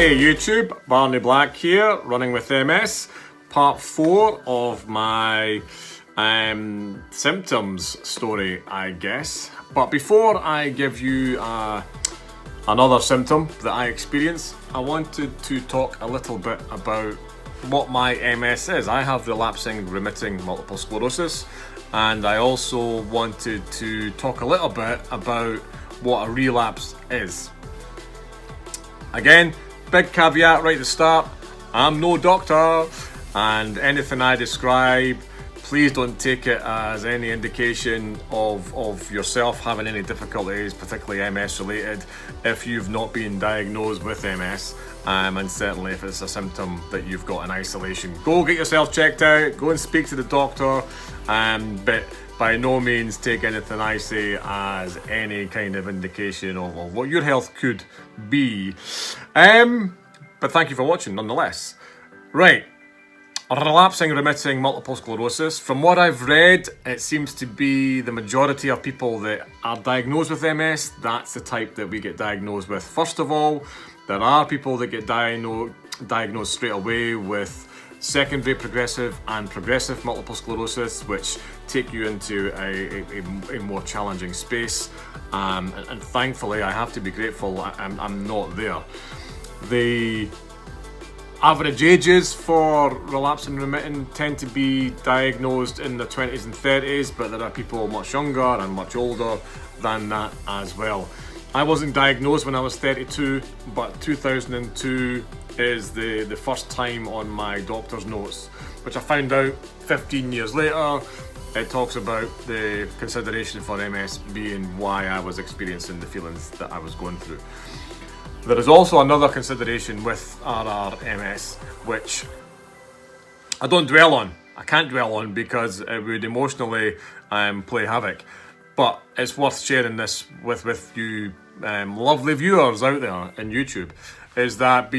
Hey YouTube, Barney Black here, running with MS, part 4 of my symptoms story, I guess. But before I give you another symptom that I experienced, I wanted to talk a little bit about what my MS is. I have relapsing remitting multiple sclerosis, and I also wanted to talk a little bit about what a relapse is. Again, big caveat right at the start, I'm no doctor, and anything I describe, please don't take it as any indication of yourself having any difficulties, particularly MS related, if you've not been diagnosed with MS, and certainly if it's a symptom that you've got in isolation. Go get yourself checked out, go and speak to the doctor, but by no means take anything I say as any kind of indication of what your health could be. But thank you for watching nonetheless. Right, relapsing remitting multiple sclerosis. From what I've read, it seems to be the majority of people that are diagnosed with MS, that's the type that we get diagnosed with first of all. There are people that get diagnosed straight away with secondary progressive and progressive multiple sclerosis, which take you into a more challenging space, and thankfully I have to be grateful I'm not there. The average ages for relapsing remitting tend to be diagnosed in the 20s and 30s, but there are people much younger and much older than that as well. I wasn't diagnosed when I was 32, but 2002 is the first time on my doctor's notes, which I found out 15 years later. It talks about the consideration for MS being why I was experiencing the feelings that I was going through. There is also another consideration with RRMS, which I don't dwell on. I can't dwell on because it would emotionally play havoc. But it's worth sharing this with you lovely viewers out there in YouTube, is that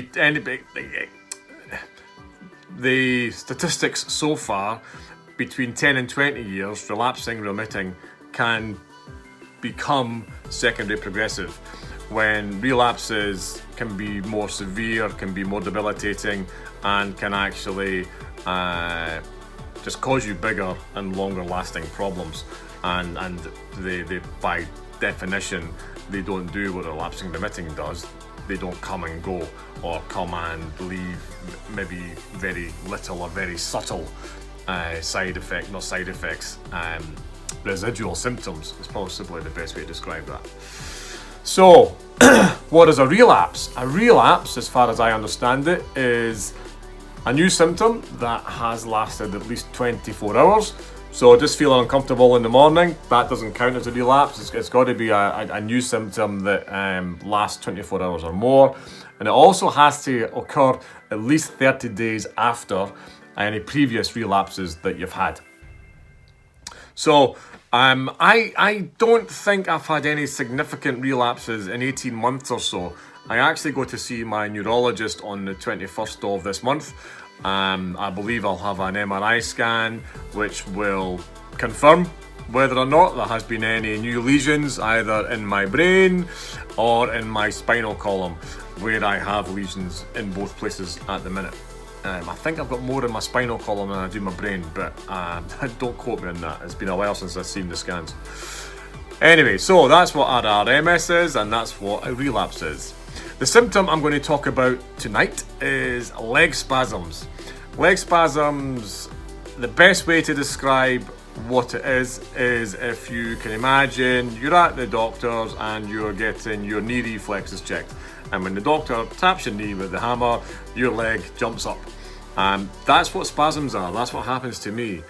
the statistics so far, between 10 and 20 years, relapsing remitting can become secondary progressive, when relapses can be more severe, can be more debilitating, and can actually just cause you bigger and longer lasting problems. And they by definition, they don't do what relapsing remitting does. They don't come and go, or come and leave maybe very little or very subtle residual symptoms is possibly the best way to describe that. So, what is a relapse? A relapse, as far as I understand it, is a new symptom that has lasted at least 24 hours. So just feeling uncomfortable in the morning, that doesn't count as a relapse. It's got to be a new symptom that lasts 24 hours or more. And it also has to occur at least 30 days after any previous relapses that you've had. So I don't think I've had any significant relapses in 18 months or so. I actually go to see my neurologist on the 21st of this month. I believe I'll have an MRI scan which will confirm whether or not there has been any new lesions either in my brain or in my spinal column, where I have lesions in both places at the minute. I think I've got more in my spinal column than I do my brain, but don't quote me on that. It's been a while since I've seen the scans. Anyway, so that's what RRMS is, and that's what a relapse is. The symptom I'm going to talk about tonight is leg spasms. Leg spasms, the best way to describe what it is if you can imagine you're at the doctor's and you're getting your knee reflexes checked. And when the doctor taps your knee with the hammer, your leg jumps up. That's what spasms are. That's what happens to me.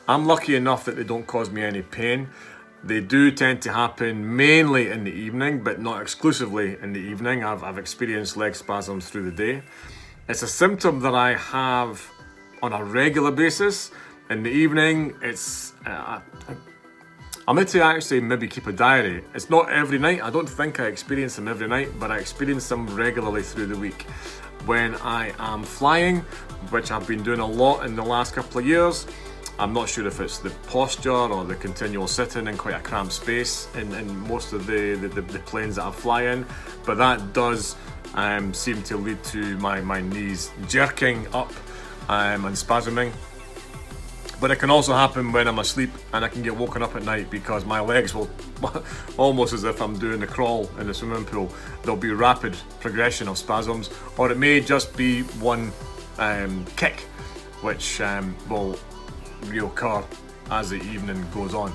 I'm lucky enough that they don't cause me any pain. They do tend to happen mainly in the evening, but not exclusively in the evening. I've experienced leg spasms through the day. It's a symptom that I have on a regular basis. In the evening, I'm going to actually maybe keep a diary. It's not every night. I don't think I experience them every night, but I experience them regularly through the week. When I am flying, which I've been doing a lot in the last couple of years, I'm not sure if it's the posture or the continual sitting in quite a cramped space in most of the planes that I fly in, but that does seem to lead to my knees jerking up and spasming. But it can also happen when I'm asleep, and I can get woken up at night because my legs will, almost as if I'm doing the crawl in the swimming pool, there'll be rapid progression of spasms, or it may just be one kick, which will reoccur as the evening goes on.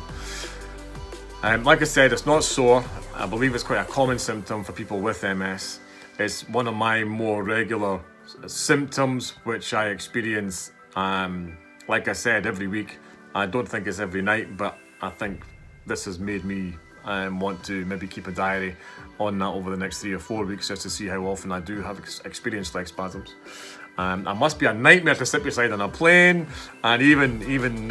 Like I said, it's not sore. I believe it's quite a common symptom for people with MS. It's one of my more regular symptoms, which I experience, like I said, every week. I don't think it's every night, but I think this has made me want to maybe keep a diary on that over the next 3 or 4 weeks, just to see how often I do have experienced leg spasms. It must be a nightmare to sit beside on a plane, and even in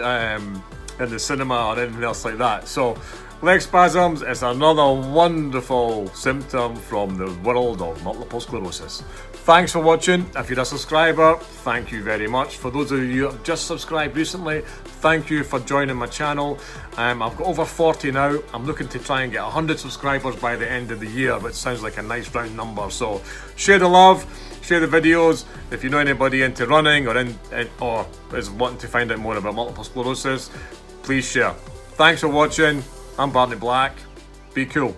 the cinema or anything else like that. So leg spasms is another wonderful symptom from the world of multiple sclerosis. Thanks for watching. If you're a subscriber, thank you very much. For those of you who have just subscribed recently, thank you for joining my channel. I've got over 40 now. I'm looking to try and get 100 subscribers by the end of the year, which sounds like a nice round number. So share the love, share the videos. If you know anybody into running or is wanting to find out more about multiple sclerosis, please share. Thanks for watching. I'm Barney Black. Be cool.